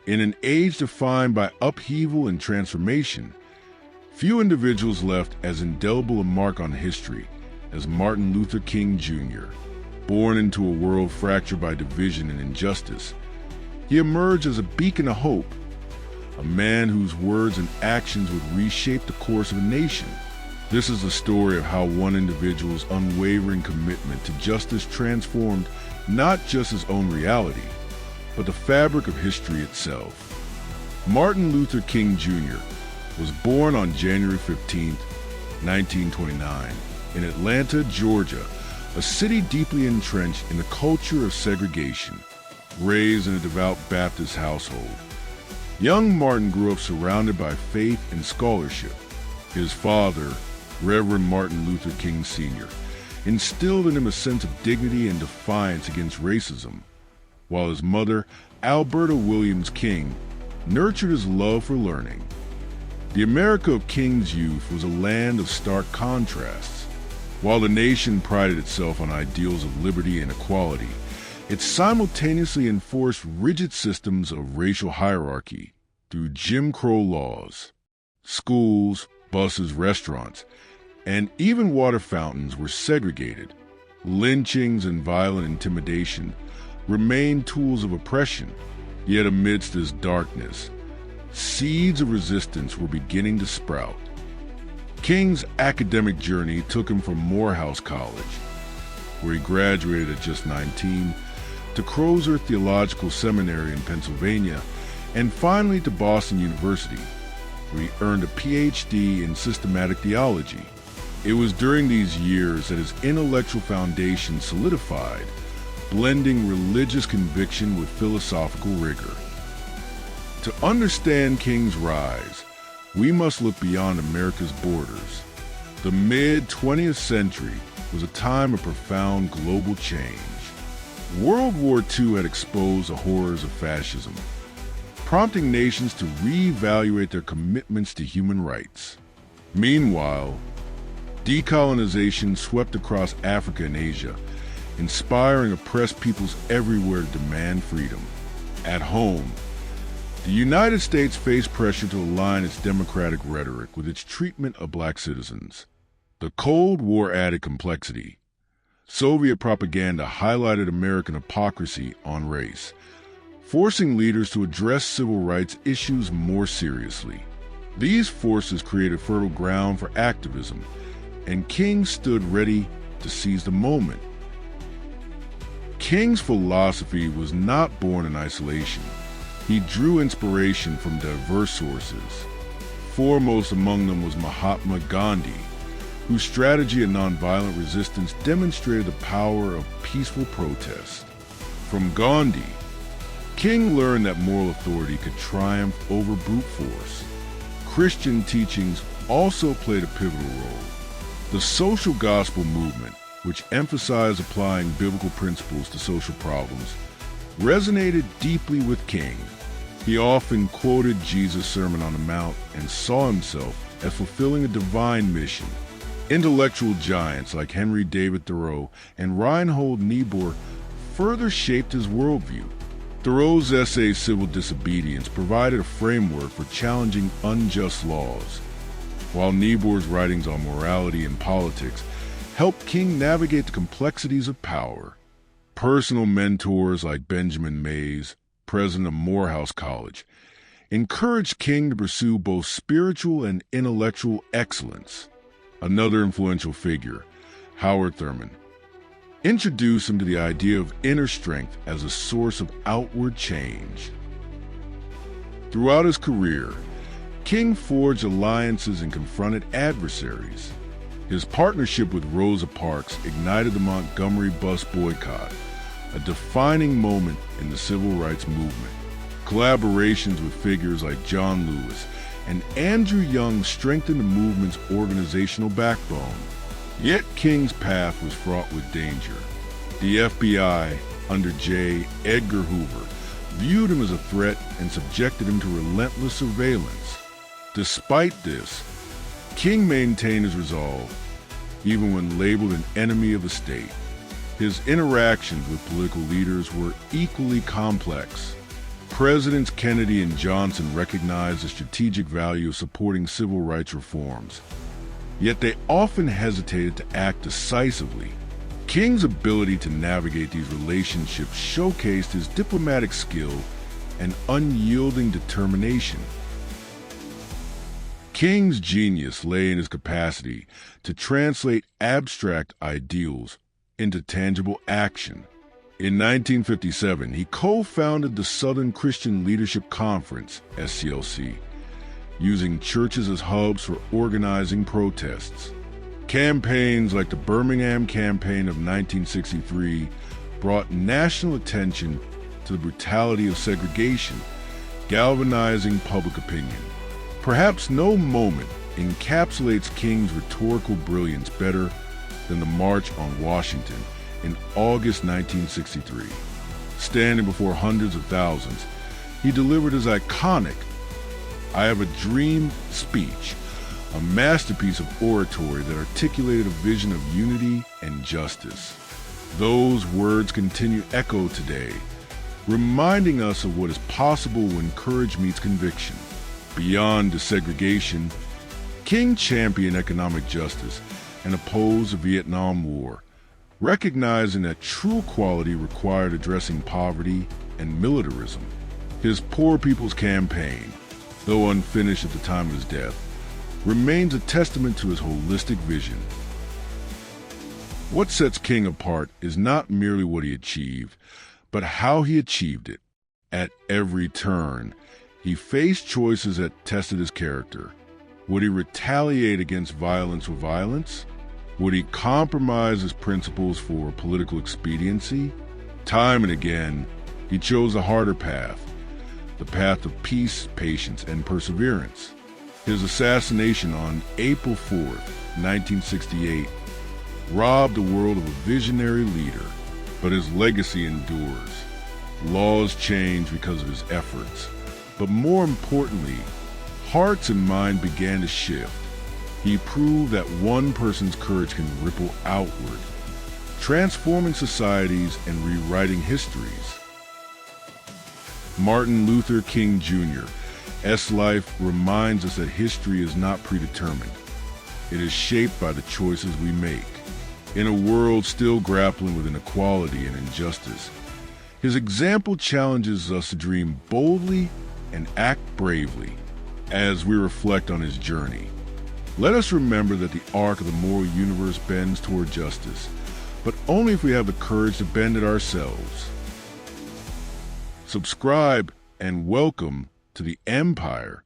In an age defined by upheaval and transformation, few individuals left as indelible a mark on history as Martin Luther King Jr. Born into a world fractured by division and injustice, he emerged as a beacon of hope, a man whose words and actions would reshape the course of a nation. This is the story of how one individual's unwavering commitment to justice transformed not just his own reality, but the fabric of history itself. Martin Luther King Jr. was born on January 15, 1929, in Atlanta, Georgia, a city deeply entrenched in the culture of segregation. Raised in a devout Baptist household, young Martin grew up surrounded by faith and scholarship. His father, Reverend Martin Luther King Sr., instilled in him a sense of dignity and defiance against racism, while his mother, Alberta Williams King, nurtured his love for learning. The America of King's youth was a land of stark contrasts. While the nation prided itself on ideals of liberty and equality, it simultaneously enforced rigid systems of racial hierarchy through Jim Crow laws. Schools, buses, restaurants, and even water fountains were segregated. Lynchings and violent intimidation remained tools of oppression. Yet amidst this darkness, seeds of resistance were beginning to sprout. King's academic journey took him from Morehouse College, where he graduated at just 19, to Crozer Theological Seminary in Pennsylvania, and finally to Boston University, where he earned a PhD in systematic theology. It was during these years that his intellectual foundation solidified, blending religious conviction with philosophical rigor. To understand King's rise, we must look beyond America's borders. The mid-20th century was a time of profound global change. World War II had exposed the horrors of fascism, prompting nations to reevaluate their commitments to human rights. Meanwhile, decolonization swept across Africa and Asia, inspiring oppressed peoples everywhere to demand freedom. At home, the United States faced pressure to align its democratic rhetoric with its treatment of black citizens. The Cold War added complexity. Soviet propaganda highlighted American hypocrisy on race, forcing leaders to address civil rights issues more seriously. These forces created fertile ground for activism, and King stood ready to seize the moment. King's philosophy was not born in isolation. He drew inspiration from diverse sources. Foremost among them was Mahatma Gandhi, whose strategy of nonviolent resistance demonstrated the power of peaceful protest. From Gandhi, King learned that moral authority could triumph over brute force. Christian teachings also played a pivotal role. The social gospel movement, which emphasized applying biblical principles to social problems, resonated deeply with King. He often quoted Jesus' Sermon on the Mount and saw himself as fulfilling a divine mission. Intellectual giants like Henry David Thoreau and Reinhold Niebuhr further shaped his worldview. Thoreau's essay Civil Disobedience provided a framework for challenging unjust laws, while Niebuhr's writings on morality and politics helped King navigate the complexities of power. Personal mentors like Benjamin Mays, president of Morehouse College, encouraged King to pursue both spiritual and intellectual excellence. Another influential figure, Howard Thurman, introduced him to the idea of inner strength as a source of outward change. Throughout his career, King forged alliances and confronted adversaries. His partnership with Rosa Parks ignited the Montgomery Bus Boycott, a defining moment in the civil rights movement. Collaborations with figures like John Lewis and Andrew Young strengthened the movement's organizational backbone. Yet King's path was fraught with danger. The FBI, under J. Edgar Hoover, viewed him as a threat and subjected him to relentless surveillance. Despite this, King maintained his resolve, even when labeled an enemy of the state. His interactions with political leaders were equally complex. Presidents Kennedy and Johnson recognized the strategic value of supporting civil rights reforms, yet they often hesitated to act decisively. King's ability to navigate these relationships showcased his diplomatic skill and unyielding determination. King's genius lay in his capacity to translate abstract ideals into tangible action. In 1957, he co-founded the Southern Christian Leadership Conference, SCLC, using churches as hubs for organizing protests. Campaigns like the Birmingham Campaign of 1963 brought national attention to the brutality of segregation, galvanizing public opinion. Perhaps no moment encapsulates King's rhetorical brilliance better than the March on Washington in August 1963. Standing before hundreds of thousands, he delivered his iconic "I Have a Dream" speech, a masterpiece of oratory that articulated a vision of unity and justice. Those words continue to echo today, reminding us of what is possible when courage meets conviction. Beyond desegregation, King championed economic justice and opposed the Vietnam War, recognizing that true equality required addressing poverty and militarism. His Poor People's Campaign, though unfinished at the time of his death, remains a testament to his holistic vision. What sets King apart is not merely what he achieved, but how he achieved it. At every turn, he faced choices that tested his character. Would he retaliate against violence with violence? Would he compromise his principles for political expediency? Time and again, he chose a harder path, the path of peace, patience, and perseverance. His assassination on April 4th, 1968, robbed the world of a visionary leader, but his legacy endures. Laws change because of his efforts, but more importantly, hearts and minds began to shift. He proved that one person's courage can ripple outward, transforming societies and rewriting histories. Martin Luther King Jr.'s life reminds us that history is not predetermined. It is shaped by the choices we make. In a world still grappling with inequality and injustice, his example challenges us to dream boldly and act bravely. As we reflect on his journey, let us remember that the arc of the moral universe bends toward justice, but only if we have the courage to bend it ourselves. Subscribe and welcome to the Empire